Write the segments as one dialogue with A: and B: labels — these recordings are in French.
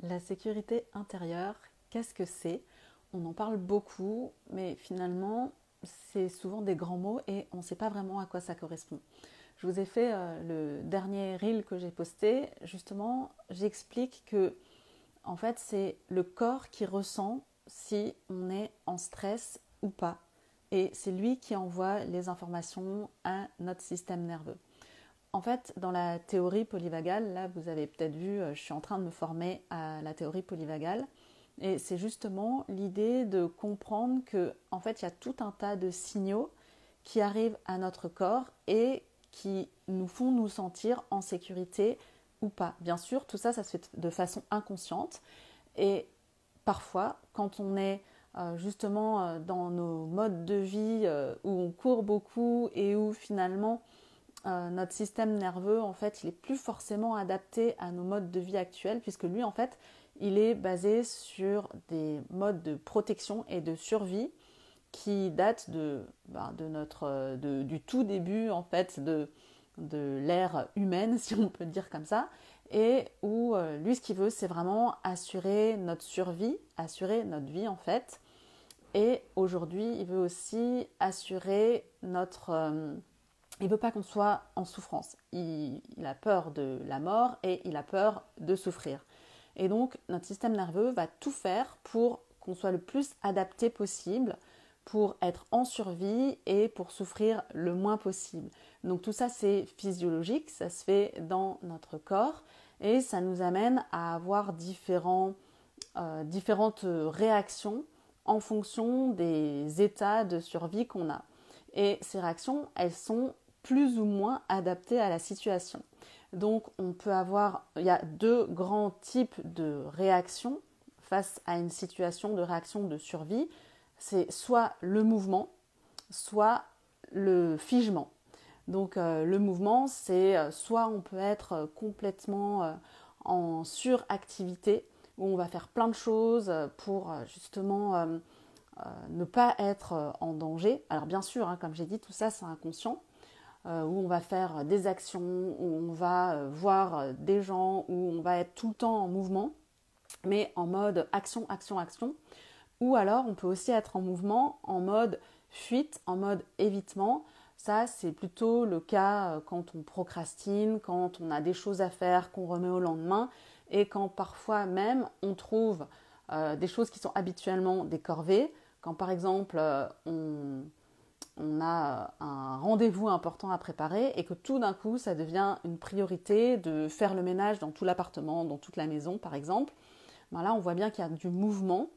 A: La sécurité intérieure, qu'est-ce que c'est? On en parle beaucoup, mais finalement, c'est souvent des grands mots et on ne sait pas vraiment à quoi ça correspond. Je vous ai fait le dernier reel que j'ai posté. Justement, j'explique que en fait, c'est le corps qui ressent si on est en stress ou pas. Et c'est lui qui envoie les informations à notre système nerveux. En fait, dans la théorie polyvagale, là vous avez peut-être vu, je suis en train de me former à la théorie polyvagale. Et c'est justement l'idée de comprendre que, en fait, il y a tout un tas de signaux qui arrivent à notre corps et qui nous font nous sentir en sécurité ou pas. Bien sûr, tout ça, ça se fait de façon inconsciente. Et parfois, quand on est justement dans nos modes de vie où on court beaucoup et où finalement notre système nerveux, en fait, il est plus forcément adapté à nos modes de vie actuels, puisque lui, en fait, il est basé sur des modes de protection et de survie qui datent du tout début, en fait, de l'ère humaine, si on peut dire comme ça, et où lui, ce qu'il veut, c'est vraiment assurer notre survie, assurer notre vie, en fait. Et aujourd'hui, il veut aussi assurer il ne veut pas qu'on soit en souffrance. Il a peur de la mort et il a peur de souffrir. Et donc, notre système nerveux va tout faire pour qu'on soit le plus adapté possible, pour être en survie et pour souffrir le moins possible. Donc tout ça, c'est physiologique, ça se fait dans notre corps et ça nous amène à avoir différentes réactions en fonction des états de survie qu'on a. Et ces réactions, elles sont plus ou moins adaptées à la situation. Donc il y a deux grands types de réactions face à une situation de réaction de survie. C'est soit le mouvement, soit le figement. Donc le mouvement, c'est soit on peut être complètement en suractivité, où on va faire plein de choses pour justement ne pas être en danger. Alors bien sûr, hein, comme j'ai dit, tout ça c'est inconscient, où on va faire des actions, où on va voir des gens, où on va être tout le temps en mouvement, mais en mode action, action, action. Ou alors on peut aussi être en mouvement, en mode fuite, en mode évitement. Ça, c'est plutôt le cas quand on procrastine, quand on a des choses à faire qu'on remet au lendemain et quand parfois même on trouve des choses qui sont habituellement des corvées. Quand par exemple on a un rendez-vous important à préparer et que tout d'un coup ça devient une priorité de faire le ménage dans tout l'appartement, dans toute la maison par exemple, ben là on voit bien qu'il y a du mouvement,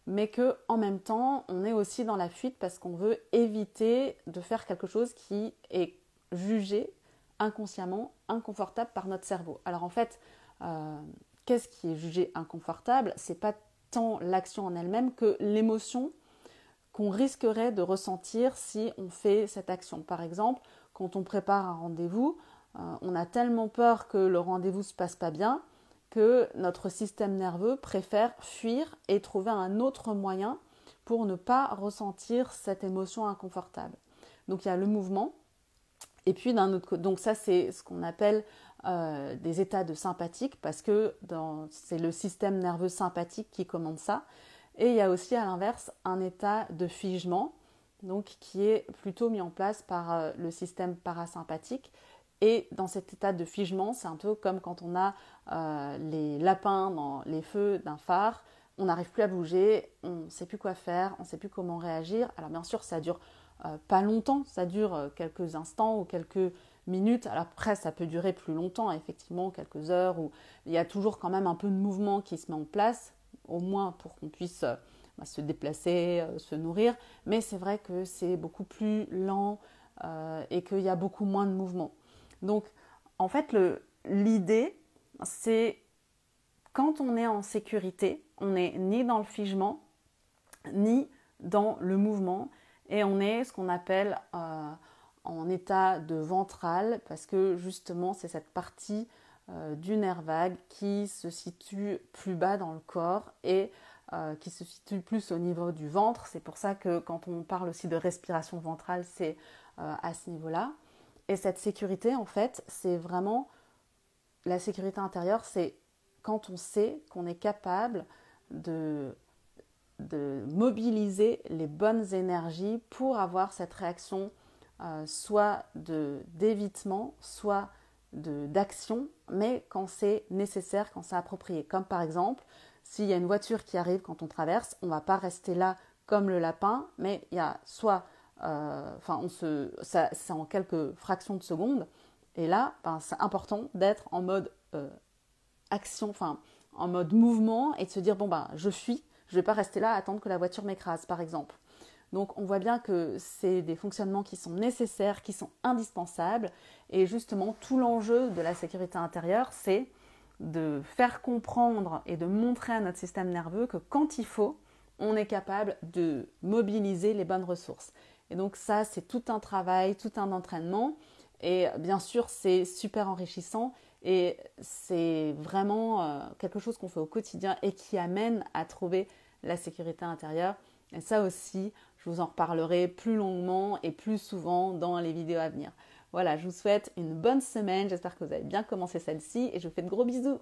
A: mais qu'en même temps on est aussi dans la fuite parce qu'on veut éviter de faire quelque chose qui est jugé inconsciemment inconfortable par notre cerveau. Alors en fait, euh, qu'est-ce qui est jugé inconfortable? C'est pas tant l'action en elle-même que l'émotion qu'on risquerait de ressentir si on fait cette action. Par exemple, quand on prépare un rendez-vous, on a tellement peur que le rendez-vous ne se passe pas bien que notre système nerveux préfère fuir et trouver un autre moyen pour ne pas ressentir cette émotion inconfortable. Donc il y a le mouvement, et puis d'un autre côté, donc ça c'est ce qu'on appelle des états de sympathique, parce que c'est le système nerveux sympathique qui commande ça. Et il y a aussi à l'inverse un état de figement, donc qui est plutôt mis en place par le système parasympathique. Et dans cet état de figement, c'est un peu comme quand on a les lapins dans les feux d'un phare. On n'arrive plus à bouger, on ne sait plus quoi faire, on ne sait plus comment réagir. Alors bien sûr, ça dure pas longtemps, ça dure quelques instants ou quelques minutes. Alors après, ça peut durer plus longtemps, effectivement, quelques heures, où il y a toujours quand même un peu de mouvement qui se met en place, au moins pour qu'on puisse se déplacer, se nourrir. Mais c'est vrai que c'est beaucoup plus lent et qu'il y a beaucoup moins de mouvement. Donc, en fait, l'idée, c'est quand on est en sécurité, on n'est ni dans le figement, ni dans le mouvement, et on est ce qu'on appelle en état de ventral, parce que justement, c'est cette partie du nerf vague qui se situe plus bas dans le corps et qui se situe plus au niveau du ventre. C'est pour ça que quand on parle aussi de respiration ventrale, c'est à ce niveau-là. Et cette sécurité, en fait, c'est vraiment la sécurité intérieure, c'est quand on sait qu'on est capable de mobiliser les bonnes énergies pour avoir cette réaction soit d'évitement, soit d'action, mais quand c'est nécessaire, quand c'est approprié. Comme par exemple, s'il y a une voiture qui arrive quand on traverse, on ne va pas rester là comme le lapin, mais il y a soit, c'est en quelques fractions de secondes, et là, c'est important d'être en mode action, en mode mouvement, et de se dire, je fuis, je ne vais pas rester là à attendre que la voiture m'écrase, par exemple. Donc on voit bien que c'est des fonctionnements qui sont nécessaires, qui sont indispensables, et justement tout l'enjeu de la sécurité intérieure, c'est de faire comprendre et de montrer à notre système nerveux que quand il faut, on est capable de mobiliser les bonnes ressources. Et donc ça, c'est tout un travail, tout un entraînement, et bien sûr c'est super enrichissant, et c'est vraiment quelque chose qu'on fait au quotidien et qui amène à trouver la sécurité intérieure. Et ça aussi, je vous en reparlerai plus longuement et plus souvent dans les vidéos à venir. Voilà, je vous souhaite une bonne semaine. J'espère que vous avez bien commencé celle-ci et je vous fais de gros bisous.